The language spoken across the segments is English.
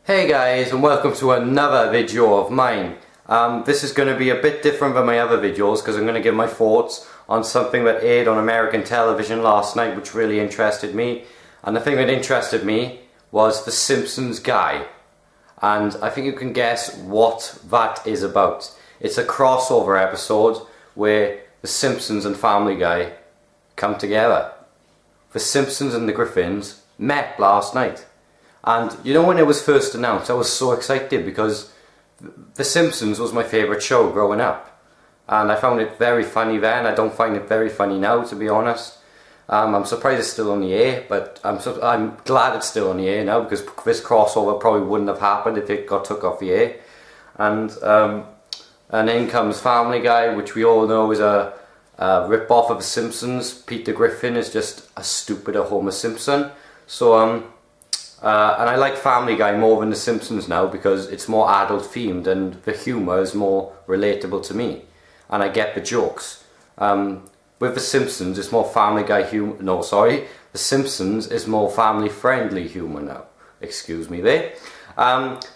Hey guys, and welcome to another video of mine. This is going to be a bit different than my other videos because I'm going to give my thoughts on something that aired on American television last night which really interested me. And the thing that interested me was the Simpsons guy. And I think you can guess what that is about. It's a crossover episode where the Simpsons and Family Guy come together. The Simpsons and the Griffins met last night. And you know, when it was first announced, I was so excited because The Simpsons was my favourite show growing up. And I found it very funny then. I don't find it very funny now, to be honest. I'm surprised it's still on the air, but I'm glad it's still on the air now because this crossover probably wouldn't have happened if it got took off the air. And then comes Family Guy, which we all know is a rip-off of The Simpsons. Peter Griffin is just a stupider Homer Simpson. So and I like Family Guy more than The Simpsons now because it's more adult themed and the humour is more relatable to me. And I get the jokes. With The Simpsons, it's more Family Guy humour. No, sorry. The Simpsons is more family friendly humour now. Excuse me there.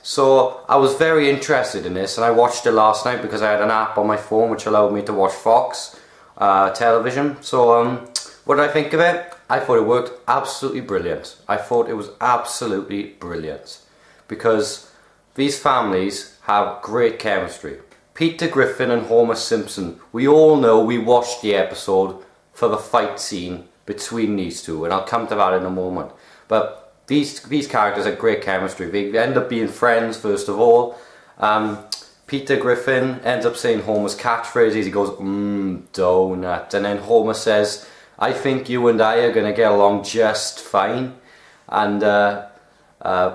So I was very interested in this and I watched it last night because I had an app on my phone which allowed me to watch Fox television. So what did I think of it? I thought it worked absolutely brilliant. I thought it was absolutely brilliant because these families have great chemistry. Peter Griffin and Homer Simpson, we all know we watched the episode for the fight scene between these two, and I'll come to that in a moment. But these characters have great chemistry. They end up being friends first of all. Peter Griffin ends up saying Homer's catchphrase. He goes, donut. And then Homer says, I think you and I are going to get along just fine. And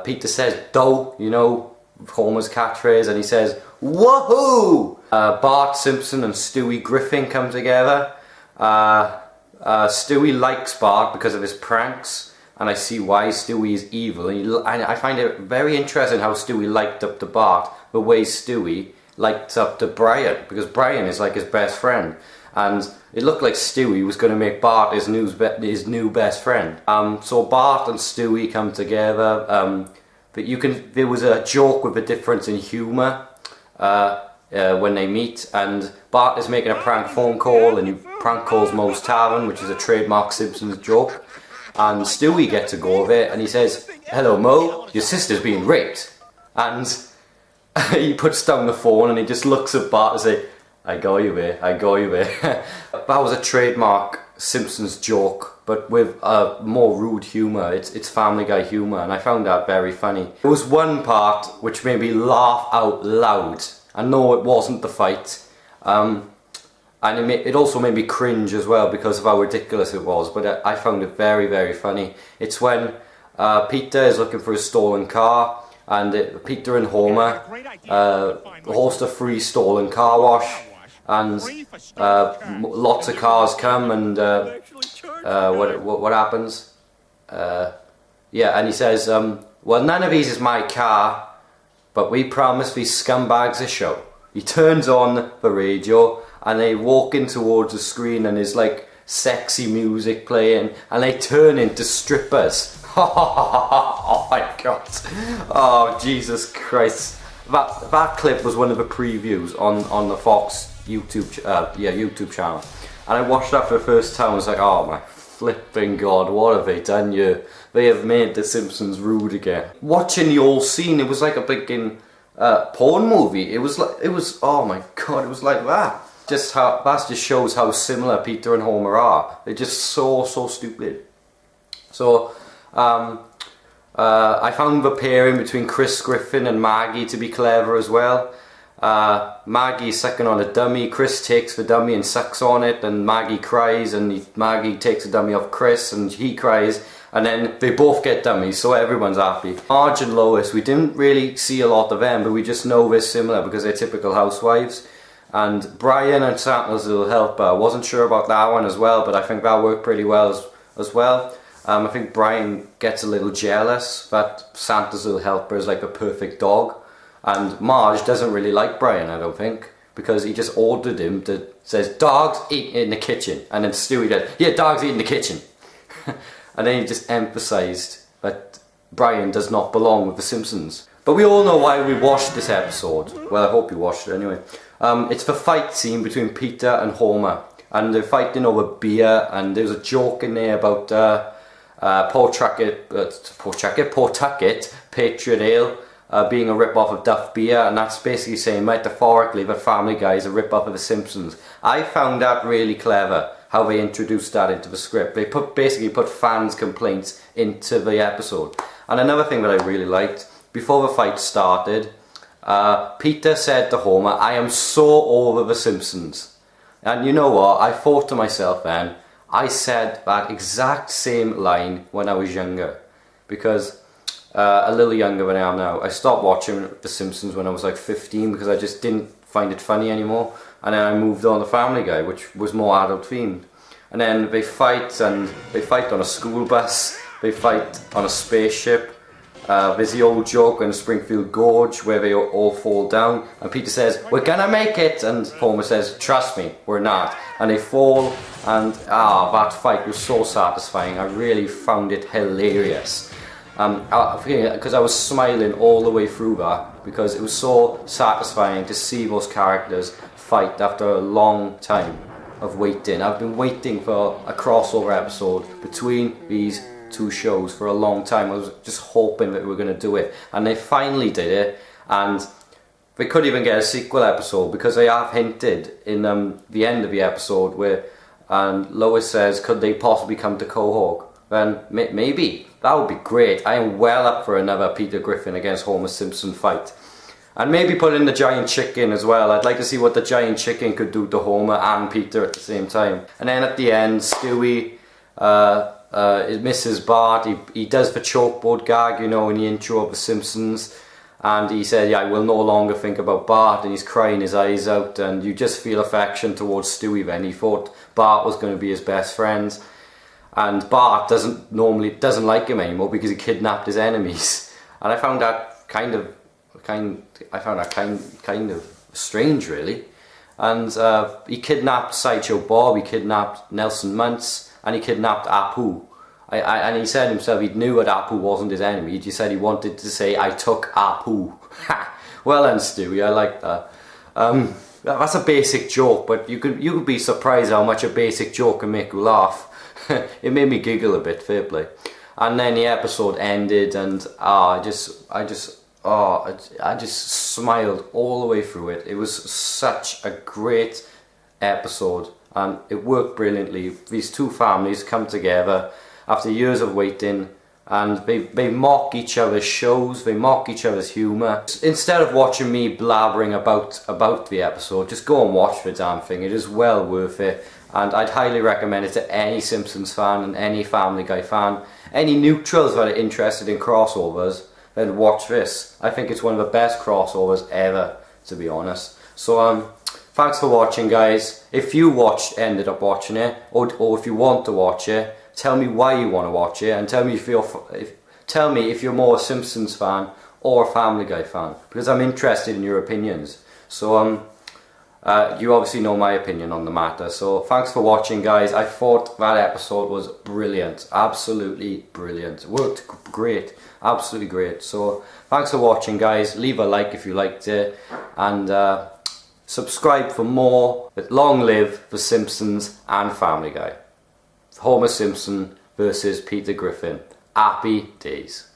Peter says, dough, you know, Homer's catchphrase. And he says, woohoo! Bart Simpson and Stewie Griffin come together. Stewie likes Bart because of his pranks. And I see why. Stewie is evil. And I find it very interesting how Stewie liked up to Bart the way Stewie liked up to Brian, because Brian is like his best friend. And it looked like Stewie was going to make Bart his new best friend. So Bart and Stewie come together. There was a joke with a difference in humour when they meet. And Bart is making a prank phone call and he prank calls Moe's Tavern, which is a trademark Simpsons joke. And Stewie gets a go of it and he says, hello Moe, your sister's being raped. And he puts down the phone and he just looks at Bart and says, I got you there, I got you there. That was a trademark Simpsons joke, but with a more rude humour. It's Family Guy humour, and I found that very funny. There was one part which made me laugh out loud. I know it wasn't the fight, and it also made me cringe as well because of how ridiculous it was, but I found it very, very funny. It's when Peter is looking for his stolen car, and Peter and Homer host a free stolen car wash. And lots of cars come, and what happens? Yeah, and he says, well, none of these is my car, but we promise these scumbags a show. He turns on the radio, and they walk in towards the screen, and there's like sexy music playing, and they turn into strippers. Oh my god! Oh Jesus Christ! That clip was one of the previews on the Fox YouTube channel, and I watched that for the first time. I was like, oh my flipping god, what have they done here? They have made The Simpsons rude again. Watching the whole scene, it was like a big porn movie. It was oh my god, it was like that. That just shows how similar Peter and Homer are. They're just so stupid. So I found the pairing between Chris Griffin and Maggie to be clever as well. Maggie's sucking on a dummy, Chris takes the dummy and sucks on it, and Maggie cries, and Maggie takes the dummy off Chris and he cries, and then they both get dummies, so everyone's happy. Marge and Lois, we didn't really see a lot of them, but we just know they're similar because they're typical housewives. And Brian and Santa's Little Helper, I wasn't sure about that one as well, but I think that worked pretty well as well. I think Brian gets a little jealous that Santa's Little Helper is like a perfect dog. And Marge doesn't really like Brian, I don't think, because he just ordered him to, says, dogs eat in the kitchen. And then Stewie did, yeah, dogs eat in the kitchen. And then he just emphasised that Brian does not belong with the Simpsons. But we all know why we watched this episode. Well, I hope you watched it anyway. It's the fight scene between Peter and Homer. And they're fighting over beer, and there's a joke in there about Pawtucket Patriot Ale being a rip-off of Duff Beer, and that's basically saying metaphorically that Family Guy is a rip-off of The Simpsons. I found that really clever, how they introduced that into the script. They basically put fans' complaints into the episode. And another thing that I really liked, before the fight started, Peter said to Homer, "I am so over The Simpsons." And you know what, I thought to myself then, I said that exact same line when I was younger. Because, a little younger than I am now, I stopped watching The Simpsons when I was like 15 because I just didn't find it funny anymore. And then I moved on to Family Guy, which was more adult themed. And then they fight on a school bus, they fight on a spaceship. There's the old joke in Springfield Gorge where they all fall down, and Peter says, "We're gonna make it," and Homer says, "Trust me, we're not." And they fall, and that fight was so satisfying. I really found it hilarious. Because I was smiling all the way through that, because it was so satisfying to see those characters fight after a long time of waiting. I've been waiting for a crossover episode between these two shows for a long time. I was just hoping that we were going to do it, and they finally did it. And they could even get a sequel episode, because they have hinted in the end of the episode where Lois says, could they possibly come to Quahog? Then maybe that would be great. I am well up for another Peter Griffin against Homer Simpson fight, and maybe put in the giant chicken as well. I'd like to see what the giant chicken could do to Homer and Peter at the same time. And then at the end, Stewie Mrs. Bart, he does the chalkboard gag, you know, in the intro of The Simpsons, and he said, "Yeah, I will no longer think about Bart," and he's crying his eyes out, and you just feel affection towards Stewie then. He thought Bart was going to be his best friend, and Bart doesn't like him anymore because he kidnapped his enemies. And I found that kind of strange, really. And he kidnapped Sideshow Bob, he kidnapped Nelson Muntz, and he kidnapped Apu. And he said himself he knew that Apu wasn't his enemy. He just said he wanted to say, "I took Apu." Well then, Stewie, I like that. That's a basic joke, but you could be surprised how much a basic joke can make you laugh. It made me giggle a bit, fair play. And then the episode ended, and I just smiled all the way through it. It was such a great episode, and it worked brilliantly. These two families come together after years of waiting, and they mock each other's shows, they mock each other's humour. Instead of watching me blabbering about the episode, just go and watch the damn thing. It is well worth it, and I'd highly recommend it to any Simpsons fan and any Family Guy fan. Any neutrals that are interested in crossovers, then watch this. I think it's one of the best crossovers ever, to be honest. So thanks for watching, guys. If you ended up watching it, or if you want to watch it, tell me why you want to watch it, and tell me if you're more a Simpsons fan or a Family Guy fan, because I'm interested in your opinions. So you obviously know my opinion on the matter. So thanks for watching, guys. I thought that episode was brilliant, absolutely brilliant. It worked great, absolutely great. So thanks for watching, guys. Leave a like if you liked it, and subscribe for more. Long live The Simpsons and Family Guy. Homer Simpson versus Peter Griffin. Happy days.